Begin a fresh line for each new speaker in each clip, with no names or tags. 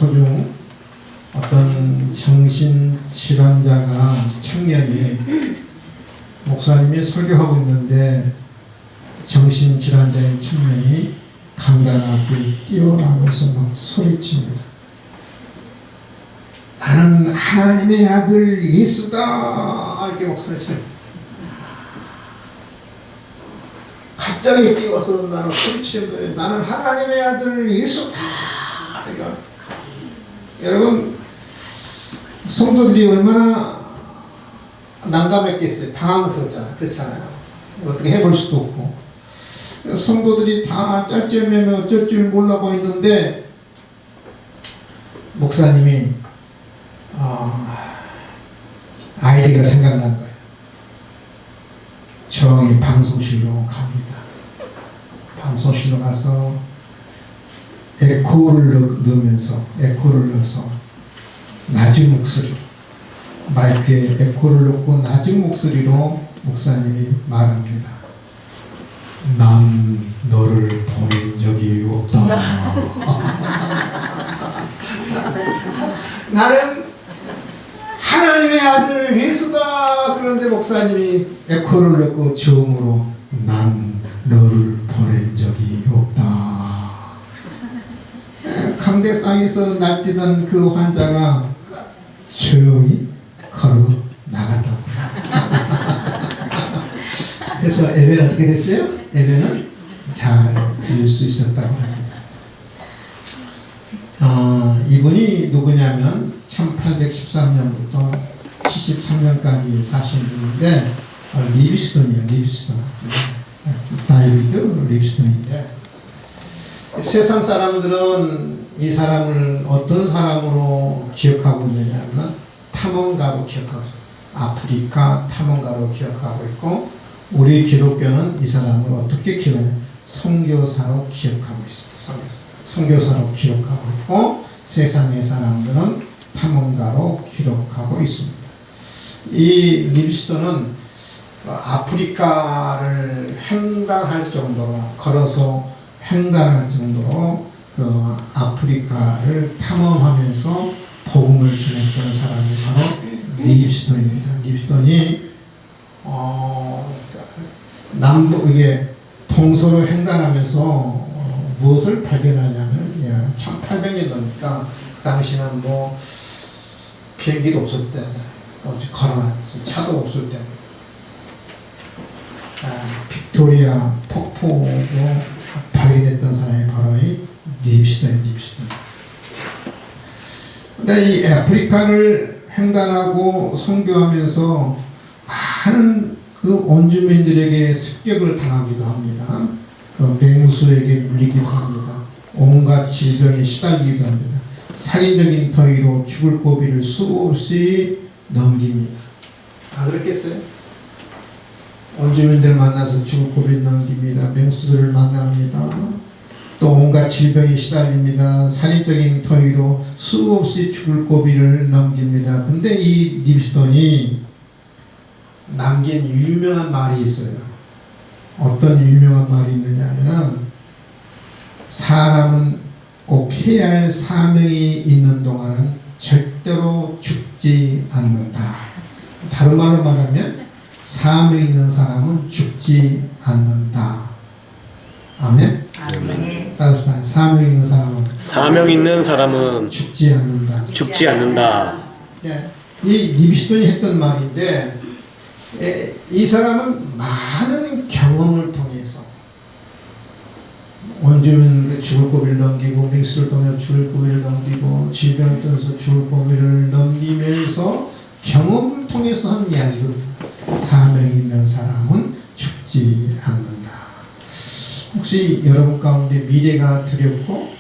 토중 어떤 정신질환자가 청년이 목사님이 설교하고 있는데 정신질환자인 청년이 강단 앞에 뛰어나면서 막 소리칩니다. 나는 하나님의 아들 예수다. 이렇게 목소리쳐요. 갑자기 뛰어서 나는 소리치는 거예요. 나는 하나님의 아들 예수다. 그러니까 여러분 성도들이 얼마나 난감했겠어요. 당황스럽잖아요. 그렇잖아요. 어떻게 해볼 수도 없고 성도들이 다 짤짤매며 어쩔 줄 몰라고 있는데 목사님이 아이디가 생각난 거예요. 조용히 방송실로 갑니다. 방송실로 가서 에코를 넣어서 낮은 목소리로 마이크에 에코를 넣고 낮은 목소리로 목사님이 말합니다. 난 너를 보낸 적이 없다. 나는 하나님의 아들 예수다. 그런데 목사님이 에코를 넣고 저음으로 난 너를 보낸 적이 없다. 강대상에서 날뛰던 그 환자가 조용히 걸어 나갔다고. 그래서 예배는 어떻게 됐어요? 예배는 잘 드릴 수 있었다고 합니다. 이분이 누구냐면 1813년부터 73년까지 사신 분인데 리비스톤이에요. 리비스톤. 다이비드 리비스톤인데 세상 사람들은 이 사람을 어떤 사람으로 기억하고 있느냐면 탐험가로 기억하고 있어요. 아프리카 탐험가로 기억하고 있고 우리 기독교는 이 사람을 어떻게 기억하냐? 선교사로 기억하고 있습니다. 선교사로 기록하고 있고 세상의 사람들은 탐험가로 기록하고 있습니다. 이 리비스톤은 아프리카를 횡단할 정도로 걸어서 횡단할 정도로 그 아프리카를 탐험하면서 복음을 전했던 사람이 바로 리비스톤입니다. 리비스톤이 이게 동서로 횡단하면서 무엇을 발견하냐면 1800년도니까 그 당시는 뭐 비행기도 없을 때 걸어놨어. 차도 없을 때 빅토리아 폭포로 발견했던 사람이 바로 이 리비스톤입니다. 근데 이 아프리카를 횡단하고 선교하면서 많은 그 원주민들에게 습격을 당하기도 합니다. 그 맹수에게 물리기도 합니다. 온갖 질병에 시달리기도 합니다. 살인적인 더위로 죽을 고비를 수없이 넘깁니다. 그렇겠어요? 원주민들 만나서 죽을 고비를 넘깁니다. 맹수들을 만납니다. 또 온갖 질병에 시달립니다. 살인적인 더위로 수없이 죽을 고비를 넘깁니다. 근데 이 리비스톤이 남긴 유명한 말이 있어요. 어떤 유명한 말이 있느냐면 사람은 꼭 해야 할 사명이 있는 동안은 절대로 죽지 않는다. 다른 말로 말하면 사명이 있는 사람은 죽지 않는다. 아멘? 아멘. 따라서 사명 있는 사람은 죽지 않는다. 예, 이 리비스톤이 했던 말인데 이 사람은 많은 경험을 통해서 원주민 죽을 고비를 넘기고 맹수를 통해 죽을 고비를 넘기고 질병을 통해서 죽을 고비를 넘기면서 경험을 통해서 한 이야기거든요. 사명 있는 사람은 죽지 않는다. 혹시 여러분 가운데 미래가 두렵고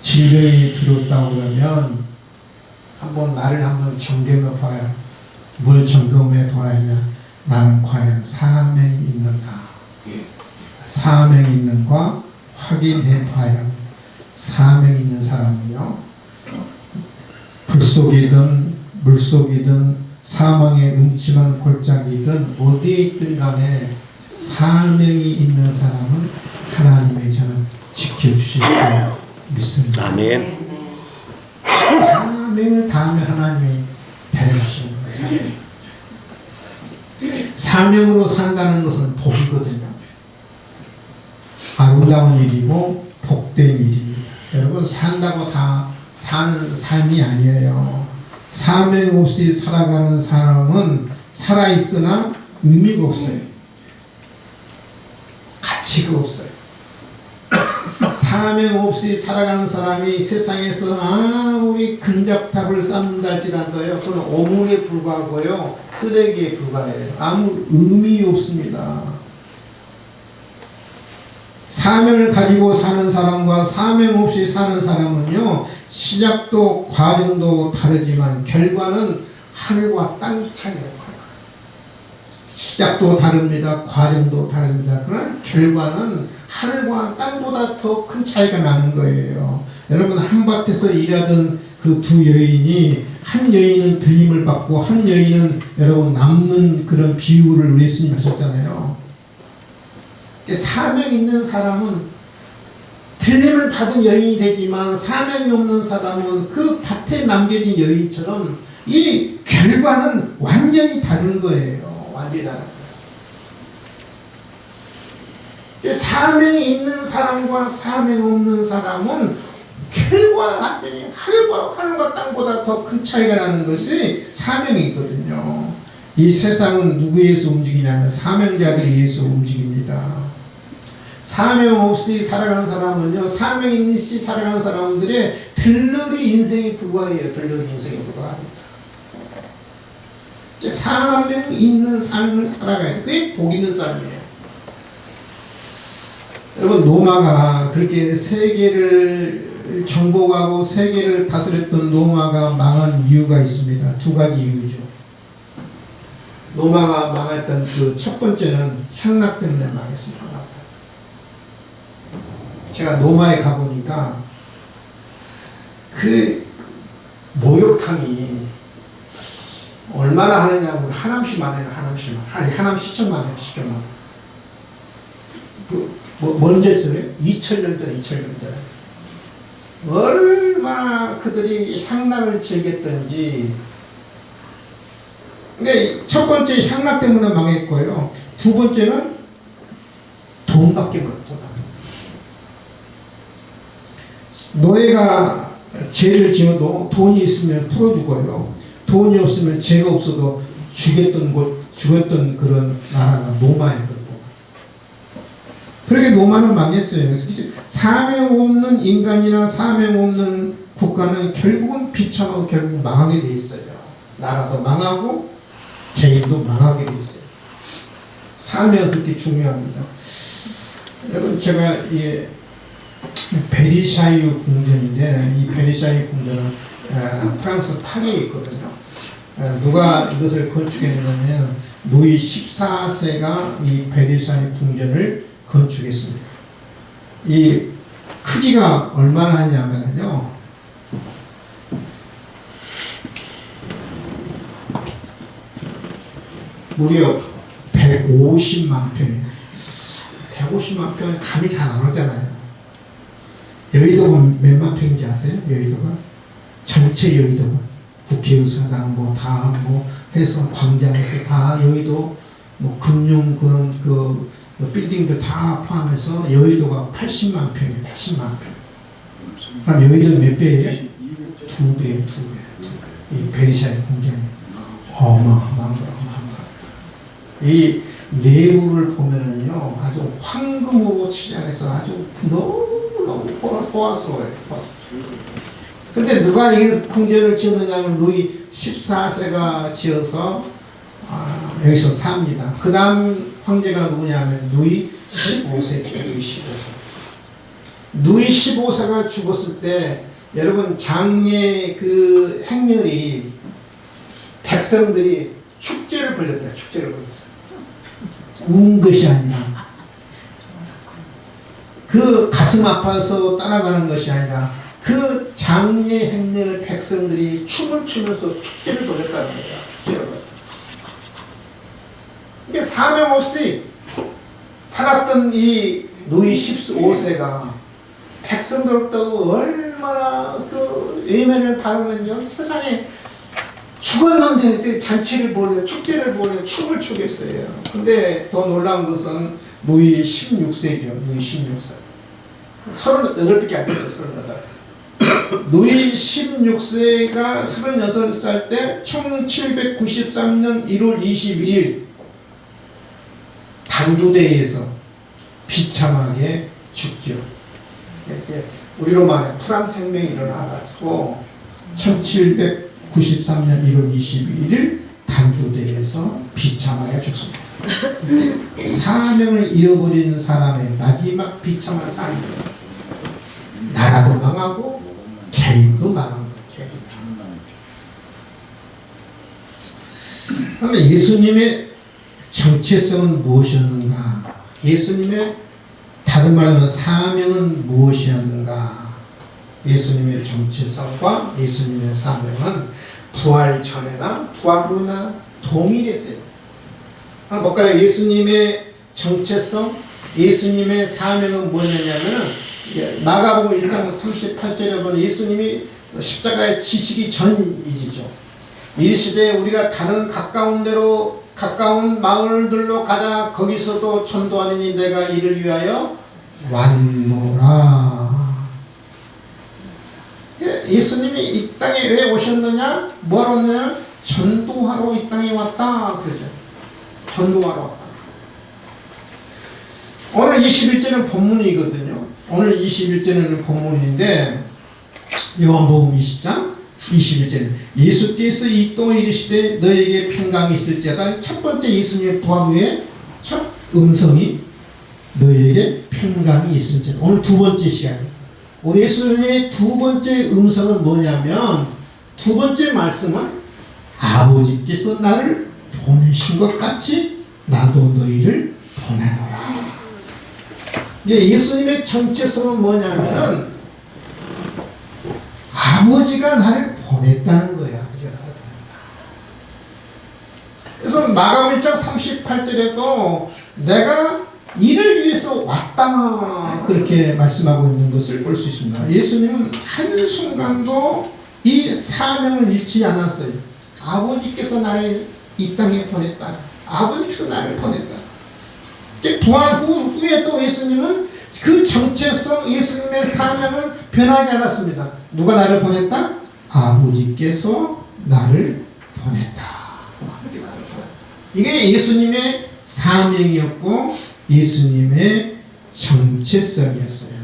질병이 두렵다고 그러면 나를 한번 점검해 봐요. 뭘 점검해 봐야 하냐? 나는 과연 사명이 있는가? 사명이 있는가 확인해 봐야 합니다. 사명 있는 사람은요, 불속이든 물속이든 사망의 음침한 골짜기든 어디에 있든 간에 사명이 있는 사람은 하나님의 저는 지켜주실 줄 믿습니다.
아멘.
사명을 다하면 하나님이 데려가시는 거예요. 사명으로 산다는 것은 복이거든요. 아름다운 일이고 복된 일입니다. 여러분, 산다고 다 사는 삶이 아니에요. 사명 없이 살아가는 사람은 살아있으나 의미가 없어요. 가치가 없어요. 사명 없이 살아가는 사람이 세상에서 아무리 근접탑을 쌓는다 할지라도요, 그건 오물에 불과하고요, 쓰레기에 불과해요. 아무 의미 없습니다. 사명을 가지고 사는 사람과 사명 없이 사는 사람은요, 시작도 과정도 다르지만 결과는 하늘과 땅 차이예요. 시작도 다릅니다. 과정도 다릅니다. 그러나 결과는 하늘과 땅보다 더 큰 차이가 나는 거예요. 여러분, 한밭에서 일하던 그 두 여인이, 한 여인은 들림을 받고 한 여인은 여러분 남는 그런 비유를 우리 예수님 하셨잖아요. 사명 있는 사람은 들림을 받은 여인이 되지만 사명이 없는 사람은 그 밭에 남겨진 여인처럼 이 결과는 완전히 다른 거예요. 완전히 다른 거예요. 사명이 있는 사람과 사명 없는 사람은 결과 완전히 하늘과 땅보다 더 큰 차이가 나는 것이 사명이 있거든요. 이 세상은 누구에 의해서 움직이냐면 사명자들에 의해서 움직입니다. 사명 없이 살아가는 사람은요, 사명 있는 시 살아가는 사람들의 들러리 인생에 불과해요. 들러리 인생에 불과합니다. 사명 있는 삶을 살아가야 돼. 그게 복 있는 삶이에요. 여러분, 로마가 그렇게 세계를 정복하고 세계를 다스렸던 로마가 망한 이유가 있습니다. 두 가지 이유죠. 로마가 망했던 그 첫 번째는 향락 때문에 망했습니다. 제가 로마에 가보니까 그 목욕탕이 얼마나 하느냐고, 하남시만 해요. 하남 시천만 해요. 시천만. 언제쯤에? 2000년 전에. 얼마나 그들이 향락을 즐겼던지. 근데 첫 번째 향락 때문에 망했고요. 두 번째는 돈밖에 없었다. 노예가 죄를 지어도 돈이 있으면 풀어주고요. 돈이 없으면 죄가 없어도 죽였던 그런 나라가 로마였거든요. 그렇게 로마는 망했어요. 그래서 사명 없는 인간이나 사명 없는 국가는 결국은 비참하고 결국 망하게 돼 있어요. 나라도 망하고 개인도 망하게 돼 있어요. 사명은 그렇게 중요합니다. 여러분, 제가 베르사유 궁전인데, 이 베르사유 궁전은 프랑스 파리에 있거든요. 누가 이것을 건축했냐면 루이 14세가 이 베르사유 궁전을 건축했습니다. 이 크기가 얼마나 하냐면요, 무려 150만 평이에요. 150만 평은 감이 잘 안 오잖아요. 여의도가 몇만 평인지 아세요? 여의도가? 전체 여의도가. 국회의사당 다 해서 광장에서 다 여의도 금융 그런 빌딩들 다 포함해서 여의도가 80만 평이에요. 80만 평. 그럼 여의도 몇 배예요? 2배예요. 2배. 이 베르사유 궁전이 어마어마한 거예요. 이 내부를 보면은요, 아주 황금으로 치장해서 아주 너무너무 호화스러워요. 근데 누가 이 궁전을 지었느냐면 루이 14세가 지어서 여기서 삽니다. 그 다음 황제가 누구냐면 루이 15세. 루이 15세가 죽었을 때 여러분, 장례 그 행렬이 백성들이 축제를 벌였대요. 축제를 벌였어요. 운 것이 아니라, 그 가슴 아파서 따라가는 것이 아니라 그 장례 행렬을 백성들이 춤을 추면서 축제를 벌였다는 거예요. 이게 사명 없이 살았던 이 루이 15세가 백성들로부터 얼마나 얼마나 그 예매를 바르면요 세상에 죽었는데 그 잔치를 보려 축제를 보려 춤을 추겠어요. 근데 더 놀라운 것은 루이 16세죠. 루이 16세. 38밖에 안 됐어요. 38. 루이 16세가 38살 때 1793년 1월 21일 단두대에서 비참하게 죽죠. 우리로 말해 프랑스 혁명이 일어나가지고 1793년 1월 22일 단두대에서 비참하게 죽습니다. 사명을 잃어버리는 사람의 마지막 비참한 삶이에요. 나라도 망하고 개인도 망한 거예요. 그러면 예수님의 정체성은 무엇이었는가? 예수님의 다른 말로 사명은 무엇이었는가? 예수님의 정체성과 예수님의 사명은 부활 전에나 부활 후나 동일했어요. 볼까요? 예수님의 정체성, 예수님의 사명은 뭐냐면은 마가복음 1장 38절에 보면 예수님이 십자가에 지시기 전 일이죠. 이 시대에 우리가 다른 가까운 데로 가까운 마을들로 가자. 거기서도 전도하느니 내가 이를 위하여 왔노라. 예수님이 이 땅에 왜 오셨느냐? 뭐하러 왔느냐? 전도하러 이 땅에 왔다. 그러죠. 전도하러 왔다. 오늘 21절은 본문이거든요. 오늘 21절은 본문인데 요한복음 20장 21절 예수께서 또 이르시되 너에게 평강이 있을지어다. 첫 번째 예수님의 부활 후에 첫 음성이 너에게 평강이 있을지어다. 오늘 두 번째 시간입니다. 우리 예수님의 두 번째 음성은 뭐냐면 두 번째 말씀은 아버지께서 나를 보내신 것 같이 나도 너희를 보내노라. 예수님의 정체성은 뭐냐면 아버지가 나를 보냈다는 거야. 그래서 마가복음 1장 38절에도 내가 이를 위해서 왔다 그렇게 말씀하고 있는 것을 볼 수 있습니다. 예수님은 한순간도 이 사명을 잃지 않았어요. 아버지께서 나를 이 땅에 보냈다. 아버지께서 나를 보냈다. 부활 후에 또 예수님은 그 정체성, 예수님의 사명은 변하지 않았습니다. 누가 나를 보냈다? 아버지께서 나를 보냈다. 이게 예수님의 사명이었고 예수님의 정체성이었어요.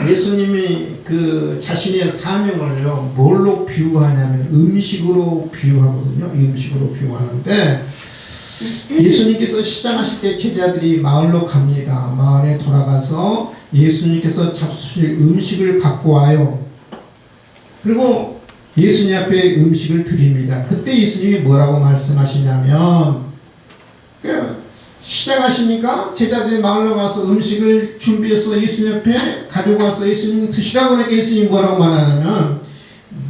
예수님이 그 자신의 사명을요 뭘로 비유하냐면 음식으로 비유하거든요. 음식으로 비유하는데 예수님께서 시장하실 때 제자들이 마을로 갑니다. 마을에 돌아가서 예수님께서 잡수실 음식을 갖고 와요. 그리고 예수님 앞에 음식을 드립니다. 그때 예수님이 뭐라고 말씀하시냐면 시작하시니까 제자들이 마을로 가서 음식을 준비해서 예수님 앞에 가지고 와서 예수님 드시라고 하니까 예수님이 뭐라고 말하냐면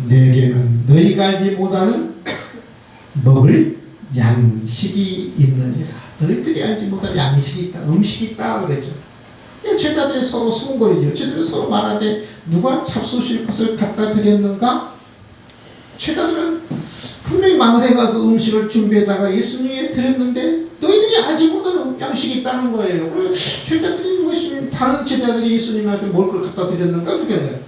내게는 너희가 알지 못하는 먹을 양식이 있느니라. 너희들이 알지 못할 양식이 있다. 음식이 있다 그랬죠. 제자들이 서로 수군거리죠. 제자들이 서로 말하는데 누가 잡수실 것을 갖다 드렸는가? 제자들은 분명히 마을에 가서 음식을 준비해다가 예수님에게 드렸는데 너희들이 알지 못하는 양식이 있다는 거예요. 제자들이 예수님, 다른 제자들이 예수님한테 뭘 걸 갖다 드렸는가? 그렇게 하는 거예요.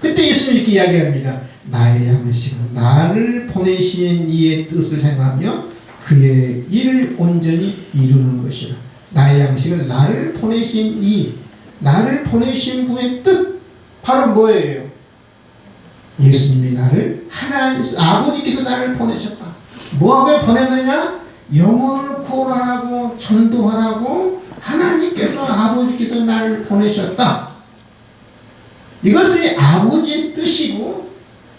그때 예수님이 이렇게 이야기합니다. 나의 양식은 나를 보내신 이의 뜻을 행하며 그의 일을 온전히 이루는 것이라. 나의 양식은 나를 보내신 이, 나를 보내신 분의 뜻, 바로 뭐예요? 예수님이 나를 하나님, 아버지께서 나를 보내셨다. 뭐하고 보냈느냐? 영혼을 구원하라고, 전도하라고 하나님께서, 아버지께서 나를 보내셨다. 이것이 아버지의 뜻이고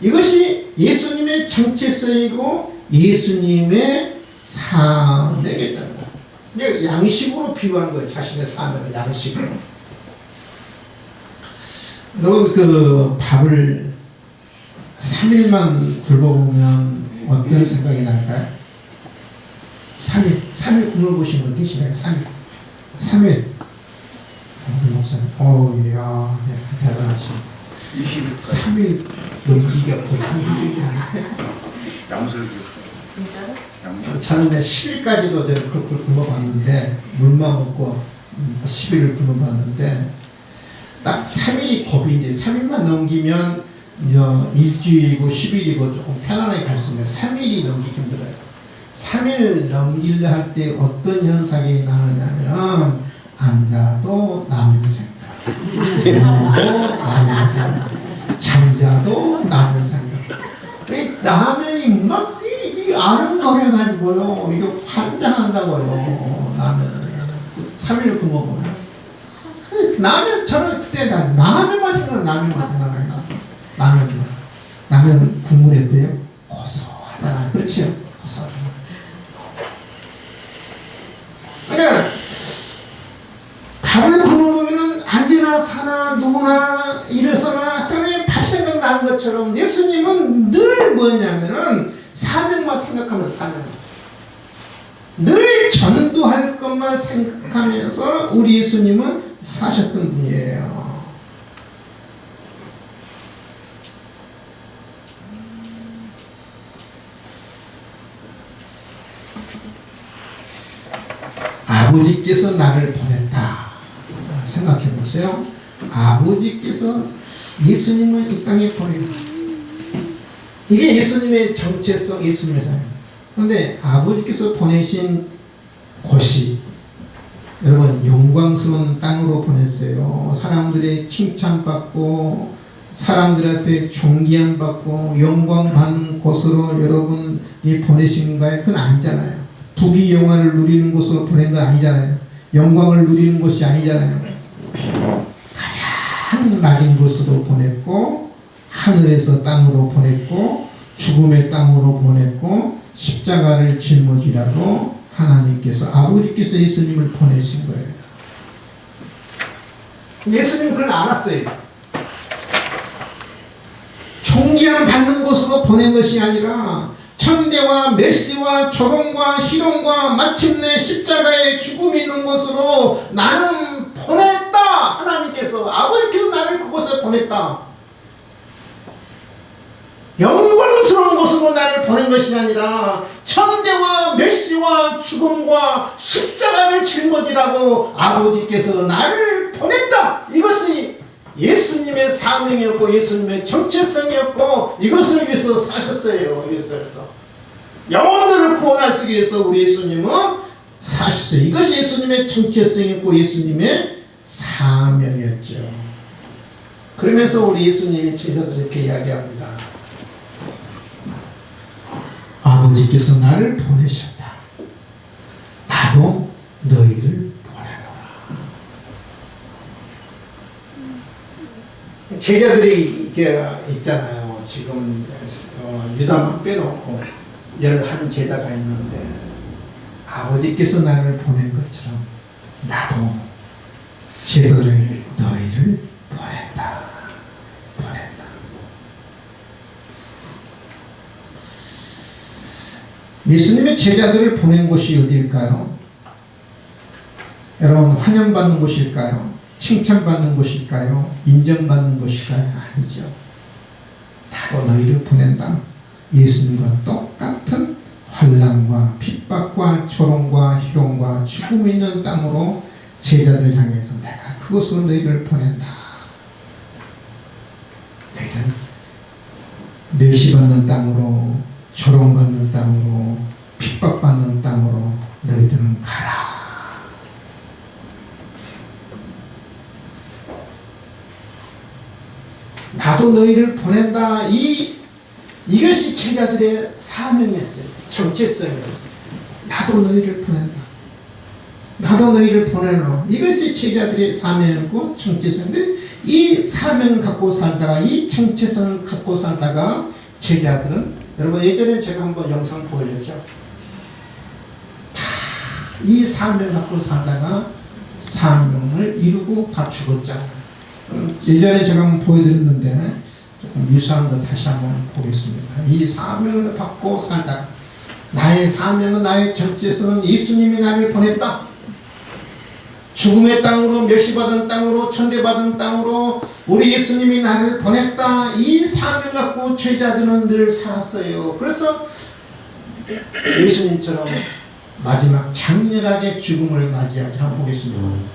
이것이 예수님의 정체성이고 예수님의 사명이었다는 거예요. 양식으로 비유하는 거예요. 자신의 사명을 양식으로. 여러분 그 밥을 3일만 굶어보면 어떤 생각이 날까요? 3일 굶어보신 분 계시나요? 3일 목사님, 야, 네, 대단하십니다. 3일 넘기기가 보통 힘들지 않아요?
양술
진짜로? 저는 10일까지도 그걸 굶어봤는데, 물만 먹고 10일을 굶어봤는데, 딱 3일이 고비인데, 3일만 넘기면 일주일이고 10일이고 조금 편안하게 갈 수 있는데, 3일이 넘기기 힘들어요. 3일 넘기려 할 때 어떤 현상이 나느냐면, 앉아도 남의 생각, 누워도 남의 생각, 잠자도 남의 생각. 남의 막 아른거려가지고요. 이거 환장한다고요. 라면 3일을 굶어보면 라면 저는 그때 라면만 생각나요. 라면만 생각나요. 라면 국물에도요 고소하잖아요. 그렇죠? 고소하잖아요. 그러니까 밥을 굶어보면 앉으나 사나 누구나 일어서나 땅에 밥 생각나는 것처럼 예수님은 늘 뭐냐면은 사명만 생각하면서 사는 늘 전도할 것만 생각하면서 우리 예수님은 사셨던 분이에요. 아버지께서 나를 보냈다. 생각해 보세요. 아버지께서 예수님을 이 땅에 보냈다. 이게 예수님의 정체성, 예수님의 삶. 그런데 아버지께서 보내신 곳이 여러분 영광스러운 땅으로 보냈어요. 사람들의 칭찬받고 사람들 앞에 존귀함받고 영광받는 곳으로 여러분이 보내신가요? 그건 아니잖아요. 부귀 영화를 누리는 곳으로 보낸 건 아니잖아요. 영광을 누리는 곳이 아니잖아요. 가장 낮은 곳으로 보냈고 하늘에서 땅으로 보냈고 죽음의 땅으로 보냈고 십자가를 짊어지라고 하나님께서 아버지께서 예수님을 보내신 거예요. 예수님은 그걸 알았어요. 존귀함 받는 곳으로 보낸 것이 아니라 천대와 메시와 조롱과 희롱과 마침내 십자가의 죽음이 있는 곳으로 나는 보냈다. 하나님께서 아버지께서 나를 그곳에 보냈다. 영광스러운 곳으로 나를 보낸 것이 아니라 천대와 메시와 죽음과 십자가를 짊어지라고 아버지께서 나를 보냈다. 이것이 예수님의 사명이었고 예수님의 정체성이었고 이것을 위해서 사셨어요. 이것을 영혼들을 구원하시기 위해서 우리 예수님은 사셨어요. 이것이 예수님의 정체성이었고 예수님의 사명이었죠. 그러면서 우리 예수님이 제자들 이렇게 이야기합니다. 아버지께서 나를 보내셨다. 나도 너희를 보내노라. 제자들이 이게 있잖아요. 지금 유다만 빼놓고 11 제자가 있는데 아버지께서 나를 보낸 것처럼 나도 제자들에게 너희를 보낸다. 예수님의 제자들을 보낸 곳이 어디일까요? 여러분 환영받는 곳일까요? 칭찬받는 곳일까요? 인정받는 곳일까요? 아니죠. 나도 너희를 보낸다. 예수님과 똑같은 환난과 핍박과 조롱과 희롱과 죽음이 있는 땅으로 제자들 향해서 내가 그곳으로 너희를 보낸다. 너희는 멸시받는 땅으로 조롱받는 땅으로 핍박받는 땅으로 너희들은 가라. 나도 너희를 보낸다. 이것이 제자들의 사명이었어요. 정체성이었어요. 나도 너희를 보낸다. 나도 너희를 보내노. 이것이 제자들의 사명이고 정체성인데 이 사명을 갖고 살다가 이 정체성을 갖고 살다가 제자들은 여러분 예전에 제가 한번 영상 보여줬죠. 이 사명을 갖고 살다가 사명을 이루고 다 죽었잖아요. 예전에 제가 한번 보여드렸는데 조금 유사한 거 다시 한번 보겠습니다. 이 사명을 받고 살다가 나의 사명은 나의 정체성은 예수님이 나를 보냈다. 죽음의 땅으로, 멸시받은 땅으로, 천대받은 땅으로 우리 예수님이 나를 보냈다. 이 사명을 갖고 제자들은 늘 살았어요. 그래서 예수님처럼 마지막 장렬하게 죽음을 맞이하지 한번 보겠습니다.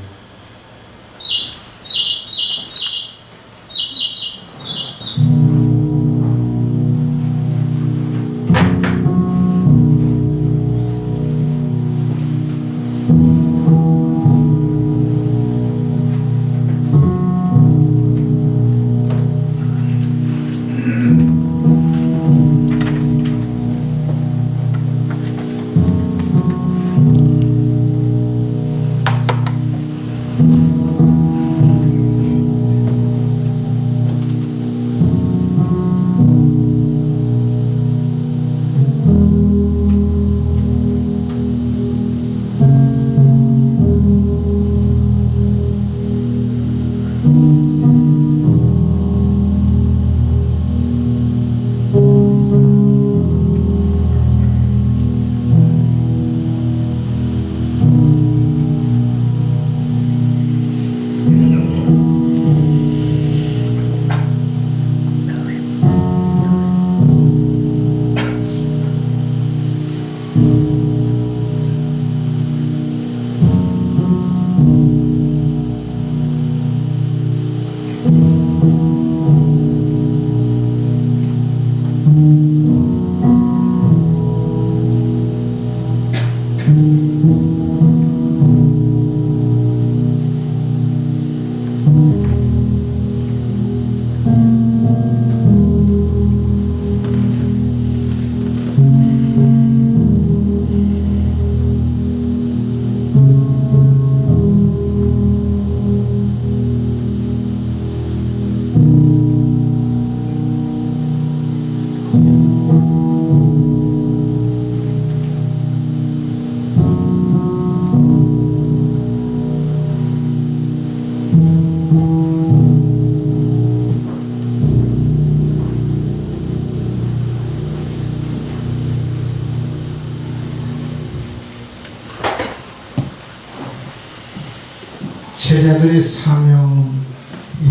제자들의 사명은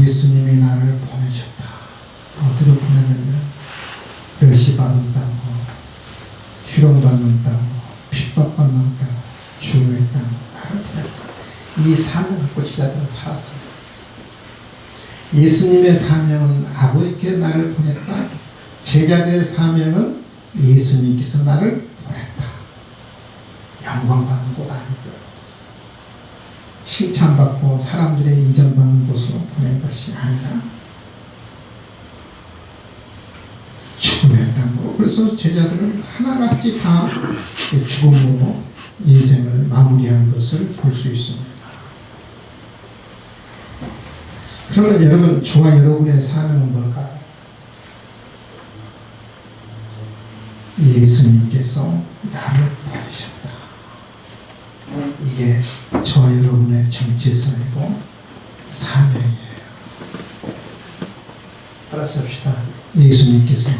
예수님이 나를 보내셨다. 어디로 보냈느냐? 멸시받는 땅, 희롱받는 땅, 핍박받는 땅, 죽음의 땅, 나를 보냈다. 이 사명을 갖고 제자들은 살았어요. 예수님의 사명은 아버지께 나를 보냈다. 제자들의 사명은 예수님께서 나를 보냈다. 영광받는 곳 아니고요. 칭찬받고 사람들의 인정받는 곳으로 보낸 것이 아니라 죽음의 땅으로. 그래서 제자들은 하나같이 다 죽음으로 인생을 마무리한 것을 볼 수 있습니다. 그러면 여러분, 저와 여러분의 사명은 뭘까요? 예수님께서 나를 보내셨다. 이게 저와 여러분의 정체성이고 사명이에요. 따라서 합시다. 예수님께서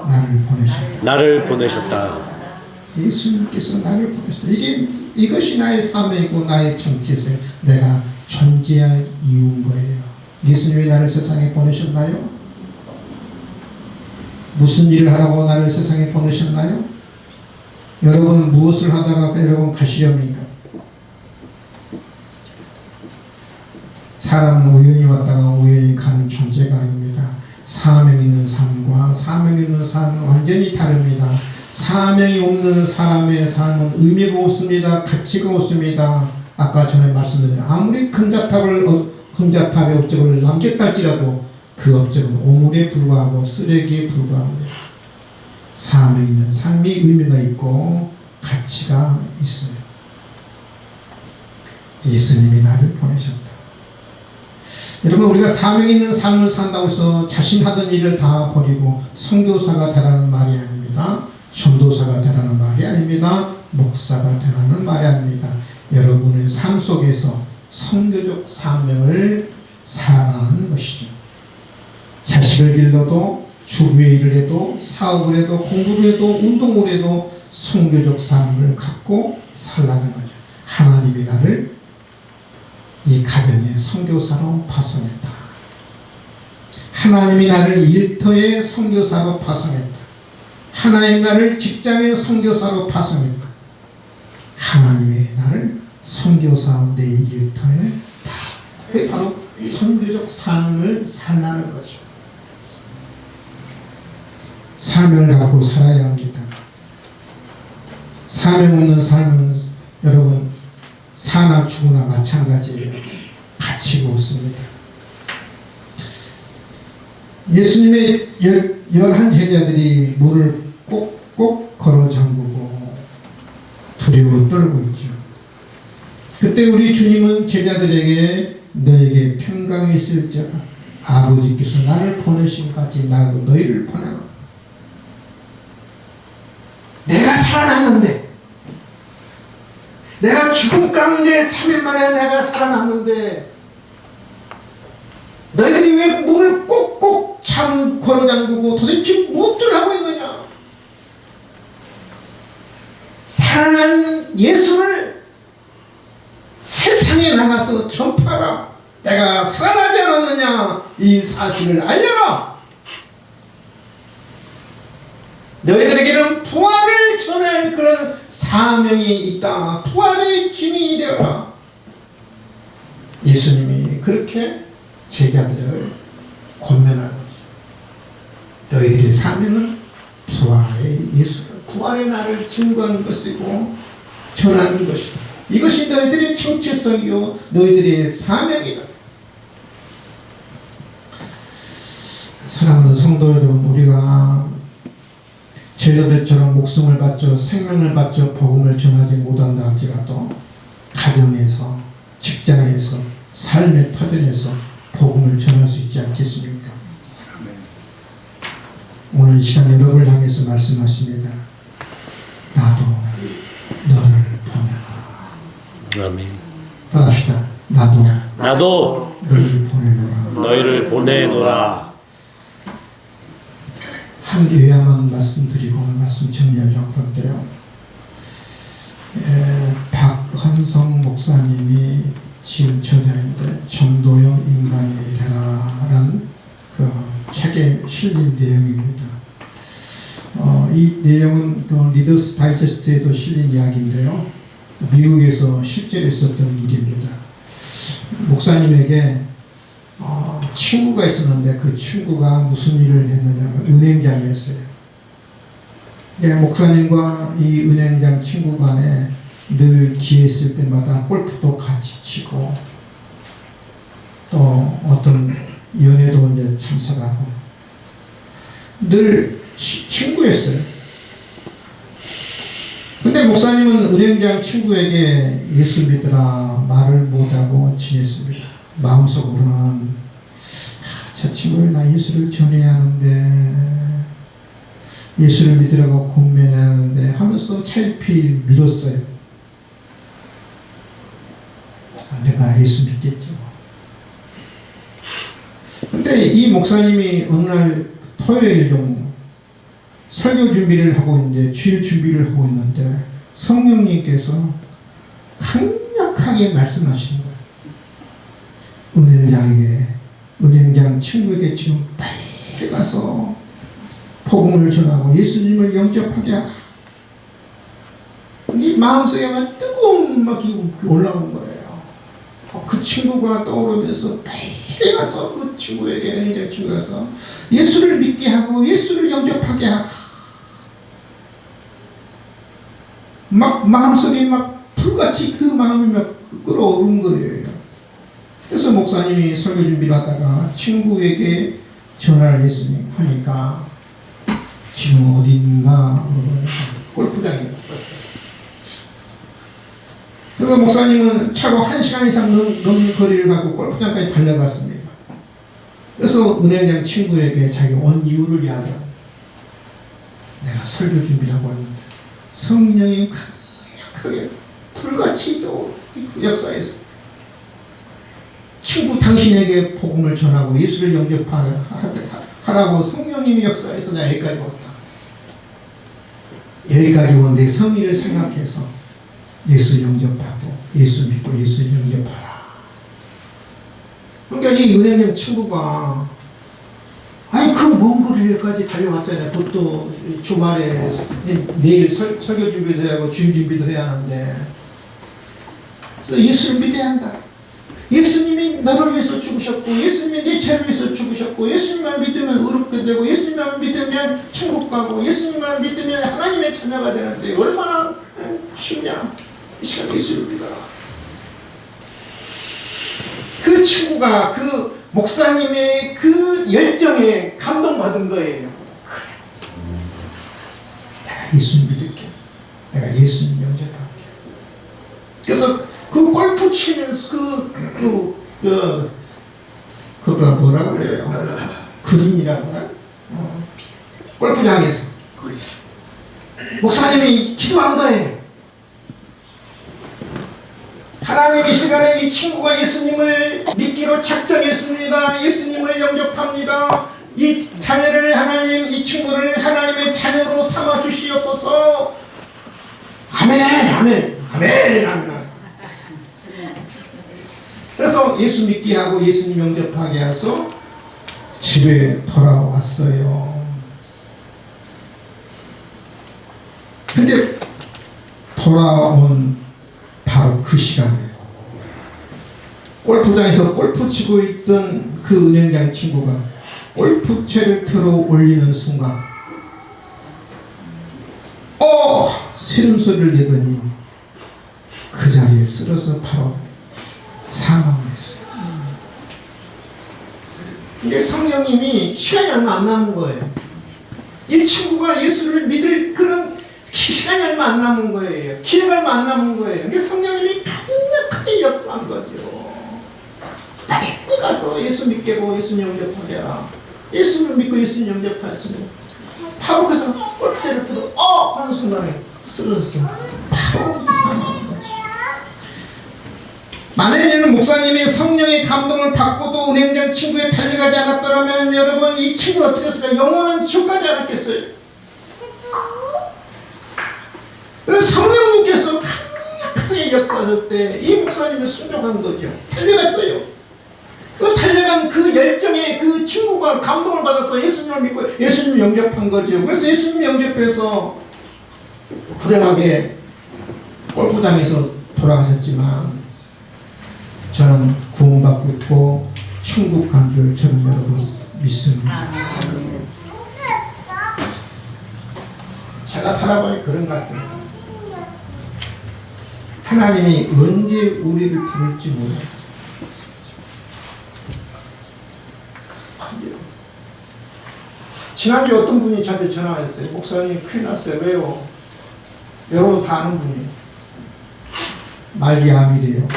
나를 보내셨다. 예수님께서 나를 보내셨다. 이것이 나의 사명이고 나의 정체성, 내가 존재할 이유인 거예요. 예수님이 나를 세상에 보내셨나요? 무슨 일을 하라고 나를 세상에 보내셨나요? 여러분은 무엇을 하다가 여러분 가시렵니까? 사람은 우연히 왔다가 우연히 가는 존재가 아닙니다. 사명 있는 삶과 사명 있는 삶은 완전히 다릅니다. 사명이 없는 사람의 삶은 의미가 없습니다. 가치가 없습니다. 아까 전에 말씀드린 아무리 금자탑의 업적을 남겼다 할지라도 그 업적은 오물에 불과하고 쓰레기에 불과합니다. 사명 있는 삶이 의미가 있고 가치가 있어요. 예수님이 나를 보내셨다. 여러분, 우리가 사명 있는 삶을 산다고 해서 자신 하던 일을 다 버리고 선교사가 되라는 말이 아닙니다. 전도사가 되라는 말이 아닙니다. 목사가 되라는 말이 아닙니다. 여러분의 삶 속에서 선교적 사명을 살아가는 것이죠. 자식을 길러도, 주부의 일을 해도, 사업을 해도, 공부를 해도, 운동을 해도 선교적 삶을 갖고 살라는 거죠. 하나님이 나를 이 가정의 선교사로 파송했다. 하나님이 나를 일터의 선교사로 파송했다. 하나님이 나를 직장의 선교사로 파송했다. 하나님이 나를 선교사 내 일터에 그게 바로 선교적 삶을 살라는 거죠. 사명을 갖고 살아야 합니다. 사명 없는 삶은 여러분 사나 죽으나 마찬가지예요. 가치가 없습니다. 예수님의 11 제자들이 물을 꼭꼭 걸어 잠그고 두려워 떨고 있죠. 그때 우리 주님은 제자들에게 너에게 평강이 있을지어다. 아버지께서 나를 보내신 같이 나도 너희를 보내라. 내가 살아났는데, 내가 죽음 가운데 3일 만에 내가 살아났는데 너희들이 왜 문을 꼭꼭 걸어 잠그고 도대체 무엇을 하고 있느냐? 살아난 예수를 세상에 나가서 전파하라. 내가 살아나지 않았느냐? 이 사실을 알려라. 너희들에게는 부활을 전할 그런 사명이 있다. 부활의 증인이 되어라. 예수님이 그렇게 제자들을 권면하는 거죠. 너희들의 사명은 부활의 예수를, 부활의 나를 증거하는 것이고 전하는 것이다. 이것이 너희들의 정체성이요 너희들의 사명이다. 사랑하는 성도 여러분, 우리가 제자들처럼 목숨을 바쳐 생명을 바쳐 복음을 전하지 못한다 할지라도 가정에서, 직장에서, 삶의 터전에서 복음을 전할 수 있지 않겠습니까? 오늘 이 시간 여러분을 향해서 말씀하십니다. 나도 너를 보내라.
아멘.
따라합시다. 나도
너희를 보내노라.
한 요약만 말씀드리고 말씀 정리하려고 하는데요. 박헌성 목사님이 지은 저자인데 전도형 인간이 되라라는 그 책에 실린 내용입니다. 이 내용은 그 리더스 다이제스트에도 실린 이야기인데요. 미국에서 실제로 있었던 일입니다. 목사님에게 친구가 있었는데 그 친구가 무슨 일을 했느냐면 은행장이었어요. 목사님과 이 은행장 친구 간에 늘 기회 있을 때마다 골프도 같이 치고 또 어떤 연애도 이제 참석하고 늘 친구였어요. 근데 목사님은 은행장 친구에게 예수 믿으라 말을 못하고 지냈습니다. 마음속으로는 저 친구가 나 예수를 전해야 하는데, 예수를 믿으라고 권면해야 하는데 하면서 차일피일 미뤘어요. 내가 예수 믿겠죠. 근데 이 목사님이 어느 날 토요일 정도 설교 준비를 하고 이제 주일 준비를 하고 있는데 성령님께서 강력하게 말씀하시는 거예요. 은행장 친구에게 지금 빨리 가서 복음을 전하고 예수님을 영접하게 하라. 이 마음속에만 뜨거운 막이 올라온 거예요. 그 친구가 떠오르면서 빨리 가서 그 친구에게, 은행장 친구가 가서 예수를 믿게 하고 예수를 영접하게 하라. 막 마음속에 막 불같이 그 마음이 막 끓어오른 거예요. 그래서 목사님이 설교 준비를 하다가 친구에게 전화를 했으니 하니까 지금 어딘가 골프장에 갔어요. 그래서 목사님은 차로 1시간 이상 넘는 거리를 가고 골프장까지 달려갔습니다. 그래서 은행장 친구에게 자기 온 이유를 이야기하고, 내가 설교 준비를 하고 있는데 성령이 크게 불같이 또 역사했어. 친구 당신에게 복음을 전하고 예수를 영접하라고 성령님이 역사해서 나 여기까지 왔다. 여기까지 온 내 성의를 생각해서 예수 영접하고 예수 믿고 예수 영접하라. 그러니까 이 은행형 친구가 아니 그 먼 거리까지 달려갔잖아요. 그것도 주말에 내일 설교 준비도 해야 하고 주일 준비도 해야 하는데 그래서 예수를 믿어야 한다. 예수님이 나를 위해서 죽으셨고 예수님이 내 죄를 위해서 죽으셨고 예수님만 믿으면 의롭게 되고 예수님만 믿으면 천국 가고 예수님만 믿으면 하나님의 자녀가 되는데 얼마나 쉽냐. 이 시간 예수를 믿어라. 그 친구가 그 목사님의 그 열정에 감동받은 거예요. 그래. 내가 예수님 믿을게. 내가 예수님 영접할게. 그래서 그 골프 치면서 그거 뭐라 그래요? 그린이라고 그래? 골프장에서 목사님이 기도한 거예요. 하나님 이 시간에 이 친구가 예수님을 믿기로 작정했습니다. 예수님을 영접합니다. 이 자녀를 하나님, 이 친구를 하나님의 자녀로 삼아 주시옵소서. 아멘, 아멘, 아멘, 아멘. 그래서 예수 믿게 하고 예수님 영접하게 해서 집에 돌아왔어요. 근데 돌아온 바로 그 시간이에요. 골프장에서 골프 치고 있던 그 은행장 친구가 골프채를 들어 올리는 순간 시름소리를 내더니 그 자리에 쓰러져 바로 사망을 했어요. 근데 성령님이 시간이 얼마 안 남은 거예요. 이 친구가 예수를 믿을 그런 시간이 얼마 안 남은 거예요. 기회가 얼마 안 남은 거예요. 근데 성령님이 강력하게 역사한 거죠. 빨리 가서 예수 믿게 하고 예수 영접하게 하라. 예수를 믿고 예수 영접하였으면 바로 그래서 골프채를 들어 하는 순간에 쓰러졌어. 바로 사망한 거죠. 만약에 목사님이 성령의 감동을 받고도 은행장 친구에 달려가지 않았더라면 여러분 이 친구는 어떻게 했을까요? 영원한 지옥까지 않았겠어요. 성령님께서 강력하게 역사할 때 이 목사님을 순종한 거죠. 달려갔어요. 그 달려간 그 열정에 그 친구가 감동을 받아서 예수님을 믿고 예수님을 영접한 거죠. 그래서 예수님 영접해서 불행하게 골프장에서 돌아가셨지만 저는 구원받고 있고 천국 간 줄 저는 여러분 믿습니다. 제가 살아보니 그런 것 같아요. 하나님이 언제 우리를 부를지 몰라요. 지난주에 어떤 분이 저한테 전화했어요. 목사님 큰일 났어요. 왜요? 여러분 다 아는 분이에요. 말기암이래요.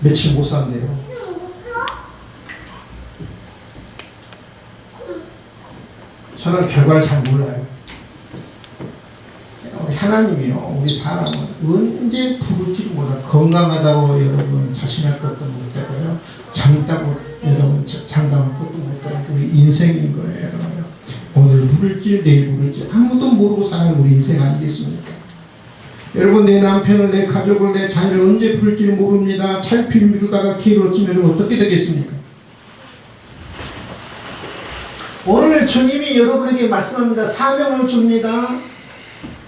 며칠 못 산대요. 저는 결과를 잘 몰라요. 하나님이요, 우리 사람은 언제 부를지 몰라. 건강하다고 여러분 자신할 것도 못 되고요. 젊다고 여러분 장담할 것도 못 되고 우리 인생인 거예요. 오늘 부를지 내일 부를지 아무도 모르고 사는 우리 인생 아니겠습니까? 여러분 내 남편을 내 가족을 내 자녀를 언제 부를지 모릅니다. 차일피일 미루다가 기회를 얻으면 어떻게 되겠습니까? 오늘 주님이 여러분에게 말씀합니다. 사명을 줍니다.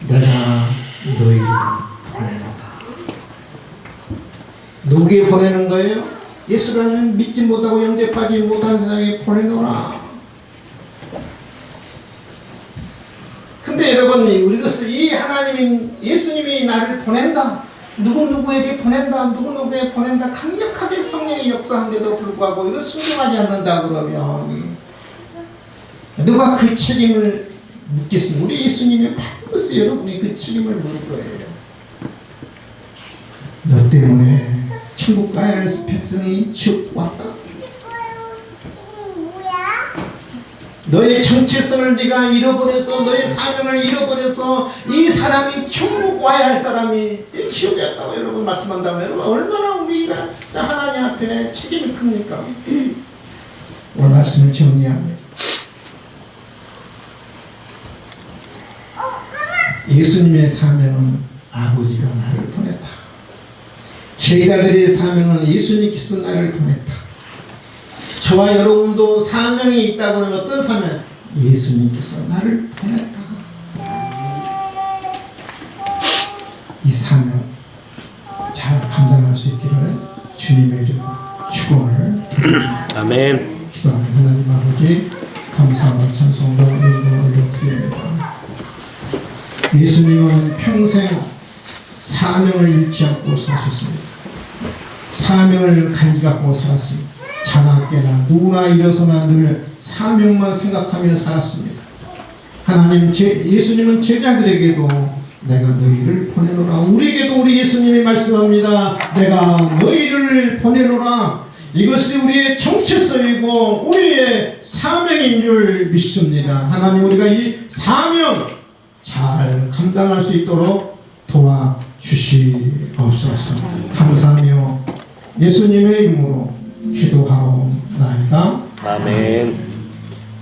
내가 너희를 보내노라. 누구에게 보내는 거예요? 예수라는 믿지 못하고 영접하지 못한 사람에게 보내노라. 근데 여러분 우리 것을 이 하나님인 예수님이 나를 보낸다. 누구누구에게 보낸다. 누구누구에게 보낸다. 강력하게 성령이 역사한데도 불구하고 이거 순종하지 않는다 그러면 누가 그 책임을 묻겠습니까? 우리 예수님이 반드시 여러분이 그 책임을 물을 거예요. 너 때문에 천국 가야 할 백성이 지옥 왔다. 너의 정체성을 네가 잃어버려서 너의 사명을 잃어버려서 이 사람이 천국 와야 할 사람이 지옥에 왔다고 여러분 말씀한다면 여러분 얼마나 우리가 하나님 앞에 책임이 큽니까? 오늘 말씀을 정리합니다. 예수님의 사명은 아버지가 나를 보냈다. 제자들의 사명은 예수님께서 나를 보냈다. 저와 여러분도 사명이 있다고 하면 어떤 사명? 예수님께서 나를 보냈다. 이 사명 잘 감당할 수 있기를 주님의 이름으로 축원을 드립니다.
아멘.
기도하는 하나님 아버지 감사와 찬송과 영광을 올려드립니다. 예수님은 평생 사명을 잃지 않고 사셨습니다. 사명을 간지 갖고 살았습니다. 자나깨나 누구나 일어서나 늘 사명만 생각하며 살았습니다. 하나님, 예수님은 제자들에게도 내가 너희를 보내노라. 우리에게도 우리 예수님이 말씀합니다. 내가 너희를 보내노라. 이것이 우리의 정체성이고 우리의 사명인 줄 믿습니다. 하나님, 우리가 이 사명 잘 감당할 수 있도록 도와주시옵소서. 감사하며 예수님의 이름으로 기도하옵나이다.
아멘.